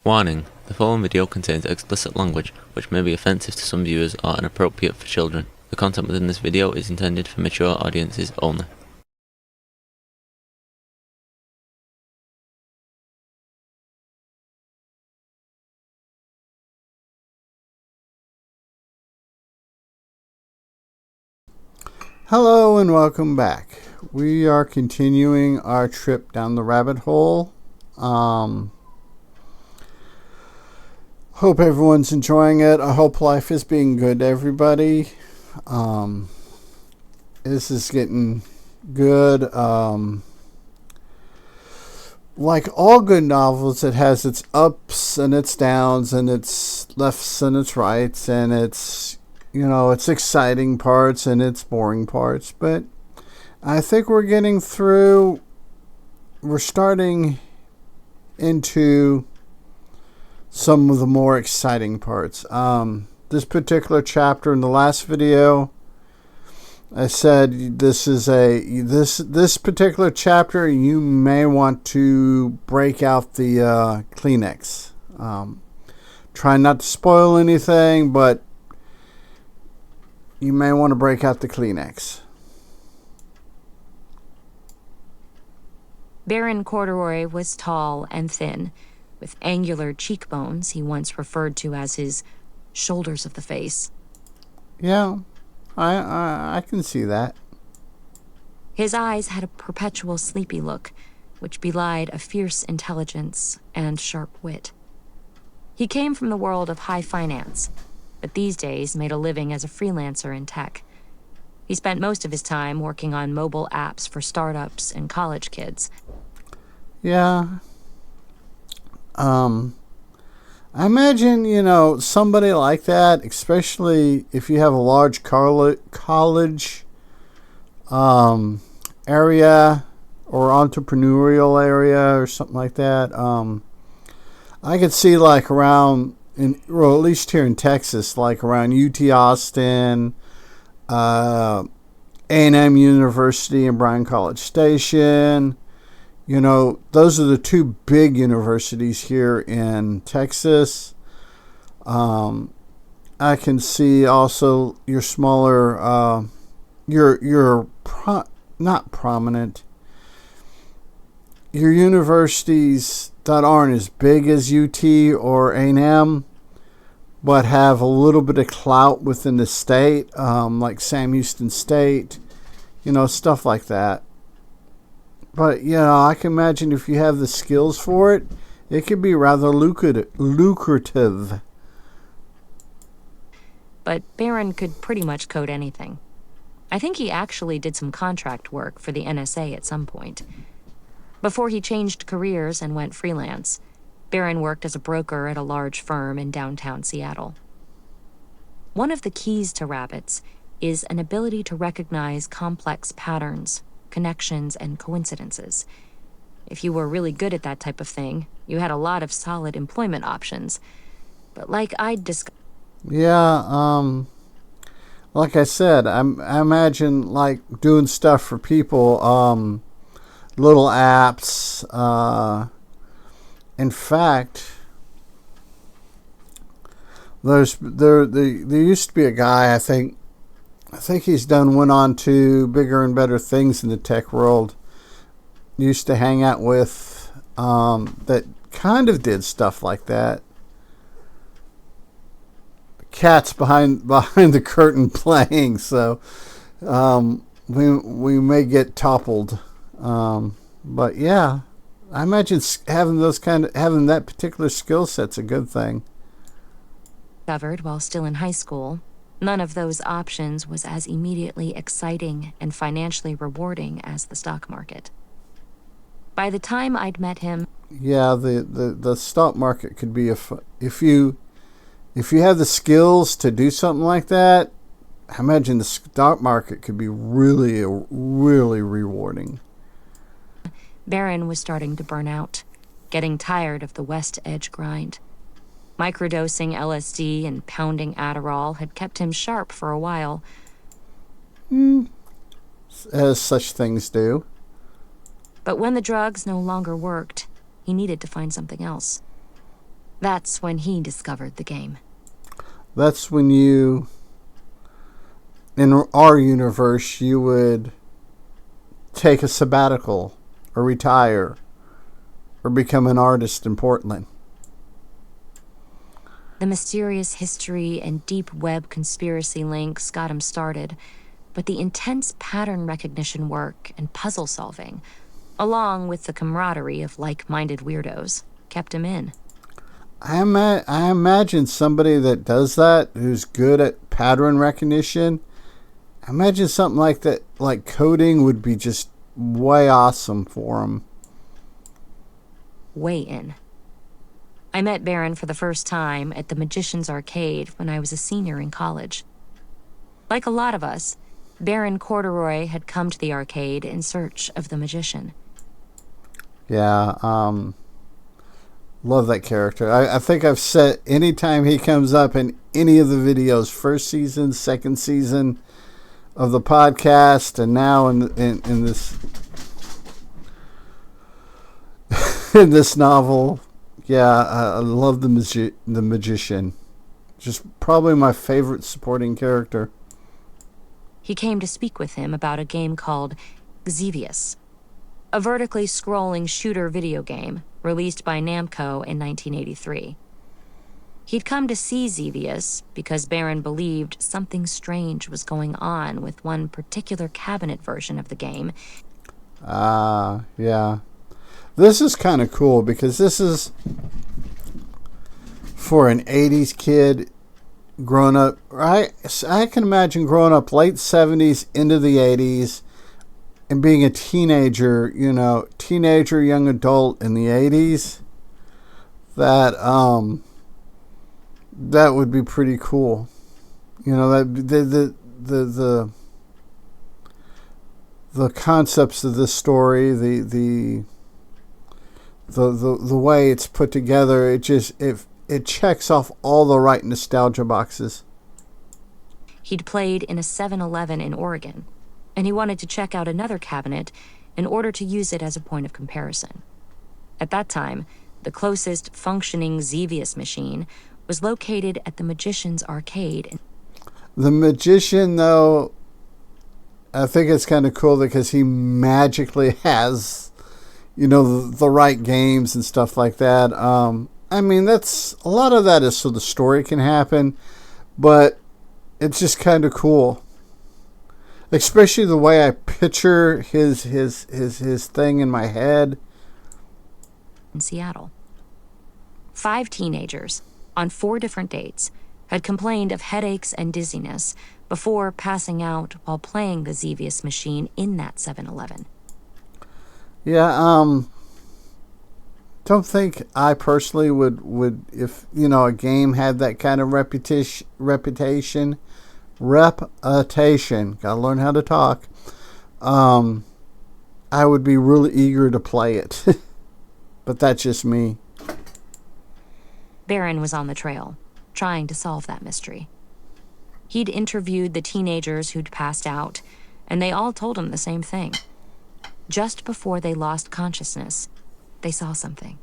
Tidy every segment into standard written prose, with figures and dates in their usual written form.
Warning: the following video contains explicit language which may be offensive to some viewers or inappropriate for children. The content within this video is intended for mature audiences only. Hello and welcome back. We are continuing our trip down the rabbit hole. Hope everyone's enjoying it. I hope life is being good to everybody. This is getting good. Like all good novels, it has its ups and its downs and its lefts and its rights, and its exciting parts and its boring parts. But I think we're starting into some of the more exciting parts. This particular chapter in the last video, I said this particular chapter you may want to break out the Kleenex. Try not to spoil anything, but you may want to break out the Kleenex. Baron Corduroy was tall and thin, with angular cheekbones he once referred to as his shoulders of the face. Yeah, I can see that. His eyes had a perpetual sleepy look, which belied a fierce intelligence and sharp wit. He came from the world of high finance, but these days made a living as a freelancer in tech. He spent most of his time working on mobile apps for startups and college kids. Yeah. I imagine, somebody like that, especially if you have a large college area or entrepreneurial area or something like that. I could see like around, at least here in Texas, like around UT Austin, A&M University and Bryan College Station. Those are the two big universities here in Texas. I can see also your smaller, not prominent, your universities that aren't as big as UT or A&M, but have a little bit of clout within the state, like Sam Houston State, stuff like that. But, I can imagine if you have the skills for it, it could be rather lucrative. But Baron could pretty much code anything. I think he actually did some contract work for the NSA at some point. Before he changed careers and went freelance, Baron worked as a broker at a large firm in downtown Seattle. One of the keys to rabbits is an ability to recognize complex patterns, connections, and coincidences. If you were really good at that type of thing, you had a lot of solid employment options. But like I'd discussed... Yeah, like I said, I imagine like doing stuff for people, little apps. In fact, there used to be a guy, I think he's went on to bigger and better things in the tech world. Used to hang out with, that kind of did stuff like that. The cat's behind the curtain playing, so we may get toppled. But yeah, I imagine having that particular skill set's a good thing. Discovered while still in high school, none of those options was as immediately exciting and financially rewarding as the stock market. By the time I'd met him... Yeah, the stock market could be if you have the skills to do something like that, I imagine the stock market could be really, really rewarding. Baron was starting to burn out, getting tired of the West Edge grind. Microdosing LSD and pounding Adderall had kept him sharp for a while. As such things do. But when the drugs no longer worked, he needed to find something else. That's when he discovered the game. That's when you, in our universe, you would take a sabbatical or retire or become an artist in Portland. The mysterious history and deep web conspiracy links got him started, but the intense pattern recognition work and puzzle solving, along with the camaraderie of like-minded weirdos, kept him in. I imagine somebody that does that, who's good at pattern recognition, I imagine something like that, like coding, would be just way awesome for him. Way in. I met Baron for the first time at the Magician's Arcade when I was a senior in college. Like a lot of us, Baron Corduroy had come to the arcade in search of the magician. Yeah, love that character. I think I've said anytime he comes up in any of the videos, first season, second season of the podcast, and now in this in this novel, yeah, I love the magician. Just probably my favorite supporting character. He came to speak with him about a game called Xevious, a vertically scrolling shooter video game released by Namco in 1983. He'd come to see Xevious because Baron believed something strange was going on with one particular cabinet version of the game. Yeah. This is kind of cool because this is for an 80s kid growing up. I can imagine growing up late 70s into the 80s and being a teenager, young adult in the 80s. That would be pretty cool. That the concepts of this story, the way it's put together, it checks off all the right nostalgia boxes. He'd played in a 7-Eleven in Oregon, and he wanted to check out another cabinet in order to use it as a point of comparison. At that time, the closest functioning Xevious machine was located at the Magician's Arcade. The Magician, though, I think it's kind of cool because he magically has, the right games and stuff like that. That's a lot of that is so the story can happen, but it's just kind of cool. Especially the way I picture his thing in my head. In Seattle, 5 teenagers on 4 different dates had complained of headaches and dizziness before passing out while playing the Xevious machine in that 7-Eleven. Yeah, don't think I personally would if, a game had that kind of reputation, gotta learn how to talk, I would be really eager to play it. But that's just me. Baron was on the trail, trying to solve that mystery. He'd interviewed the teenagers who'd passed out, and they all told him the same thing. Just before they lost consciousness, they saw something.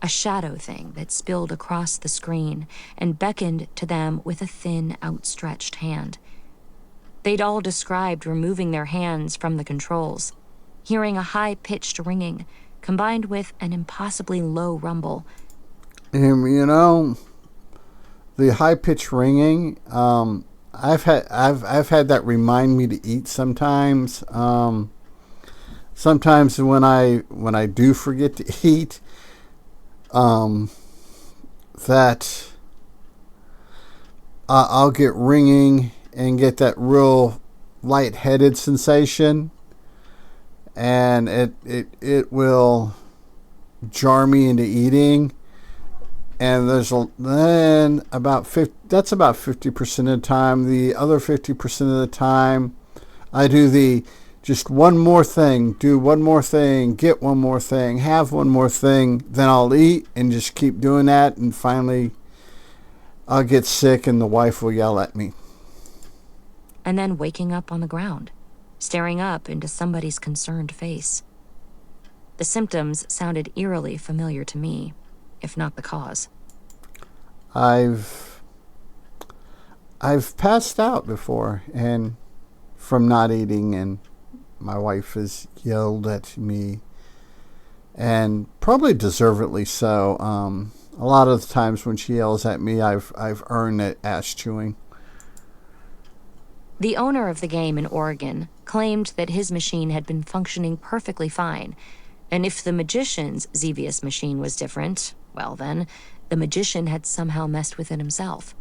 A shadow thing that spilled across the screen and beckoned to them with a thin, outstretched hand. They'd all described removing their hands from the controls, hearing a high-pitched ringing, combined with an impossibly low rumble. The high-pitched ringing, I've had that remind me to eat sometimes. Sometimes when I do forget to eat, that I'll get ringing and get that real lightheaded sensation, and it will jar me into eating. And then that's about 50% of the time. The other 50% of the time, I do just one more thing, do one more thing, get one more thing, have one more thing. Then I'll eat and just keep doing that. And finally, I'll get sick and the wife will yell at me. And then waking up on the ground, staring up into somebody's concerned face. The symptoms sounded eerily familiar to me, if not the cause. I've passed out before, and from not eating, and my wife has yelled at me, and probably deservedly so. A lot of the times when she yells at me, I've earned it ass chewing. The owner of the game in Oregon claimed that his machine had been functioning perfectly fine, and if the magician's Xevious machine was different, well then, the magician had somehow messed with it himself.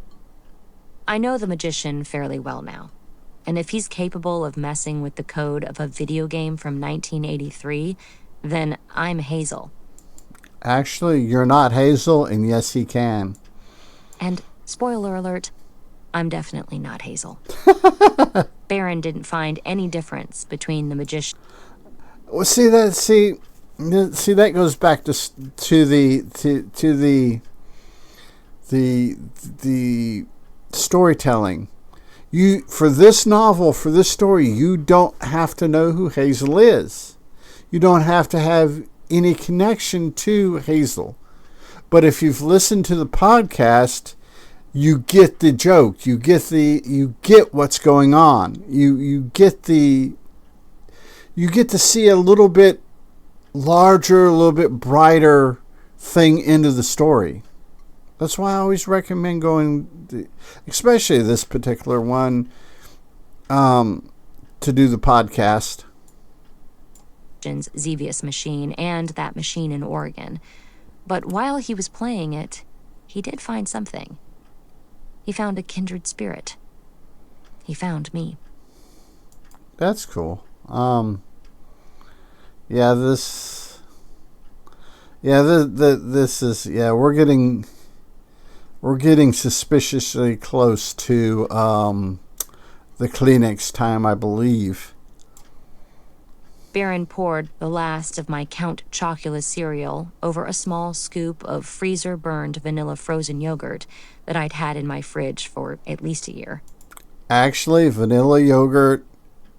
I know the magician fairly well now, and if he's capable of messing with the code of a video game from 1983, then I'm Hazel. Actually, you're not Hazel, and yes, he can. And, spoiler alert, I'm definitely not Hazel. Baron didn't find any difference between the magician. Well, see that goes back to the storytelling. For this novel, for this story, you don't have to know who Hazel is. You don't have to have any connection to Hazel. But if you've listened to the podcast, you get the joke. You get what's going on. You get to see a little bit larger, a little bit brighter thing into the story. That's why I always recommend going, especially this particular one, to do the podcast. Xevious machine and that machine in Oregon. But while he was playing it, he did find something. He found a kindred spirit. He found me. That's cool. This is, we're getting suspiciously close to the Kleenex time, I believe. Baron poured the last of my Count Chocula cereal over a small scoop of freezer-burned vanilla frozen yogurt that I'd had in my fridge for at least a year. Actually, vanilla yogurt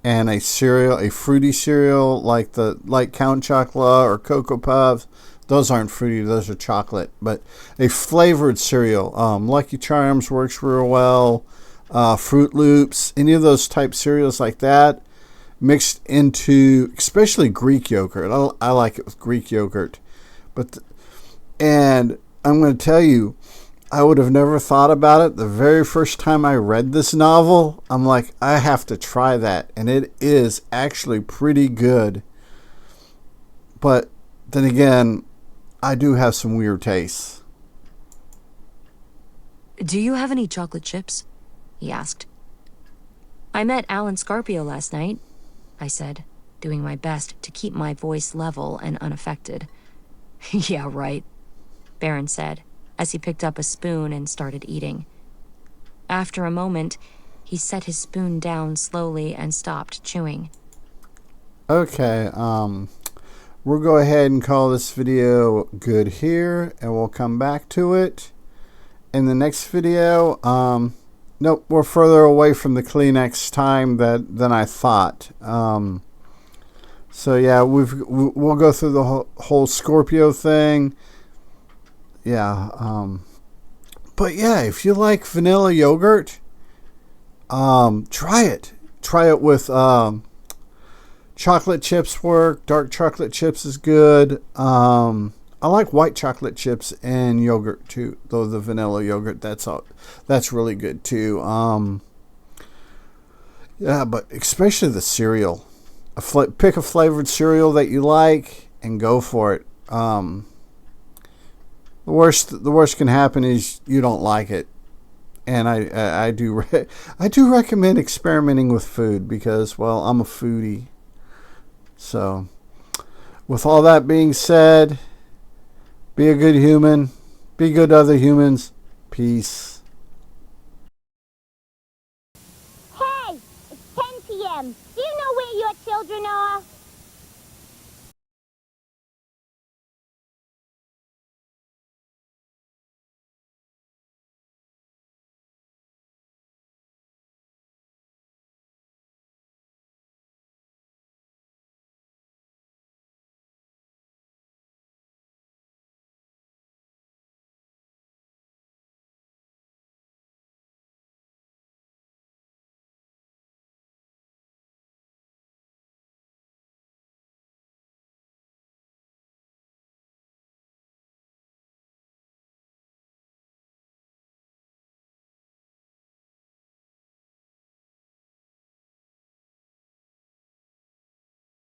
and a fruity cereal like Count Chocula or Cocoa Puffs, those aren't fruity, those are chocolate. But a flavored cereal, Lucky Charms works real well, Fruit Loops, any of those type cereals like that, mixed into, especially Greek yogurt. I like it with Greek yogurt. And I'm going to tell you, I would have never thought about it. The very first time I read this novel, I'm like, I have to try that. And it is actually pretty good. But then again, I do have some weird tastes. Do you have any chocolate chips? He asked. I met Alan Scarpio last night, I said, doing my best to keep my voice level and unaffected. Yeah, right, Baron said, as he picked up a spoon and started eating. After a moment, he set his spoon down slowly and stopped chewing. Okay, we'll go ahead and call this video good here, and we'll come back to it in the next video. Nope, we're further away from the Kleenex time than I thought. So yeah, we'll go through the whole Scorpio thing. Yeah, but yeah, if you like vanilla yogurt, try it. Try it with chocolate chips work. Dark chocolate chips is good. I like white chocolate chips and yogurt too, though the vanilla yogurt, that's really good too. Yeah, but especially the cereal. Pick a flavored cereal that you like and go for it. The worst can happen is you don't like it, and I do recommend experimenting with food because, well, I'm a foodie. So, with all that being said, be a good human. Be good to other humans. Peace.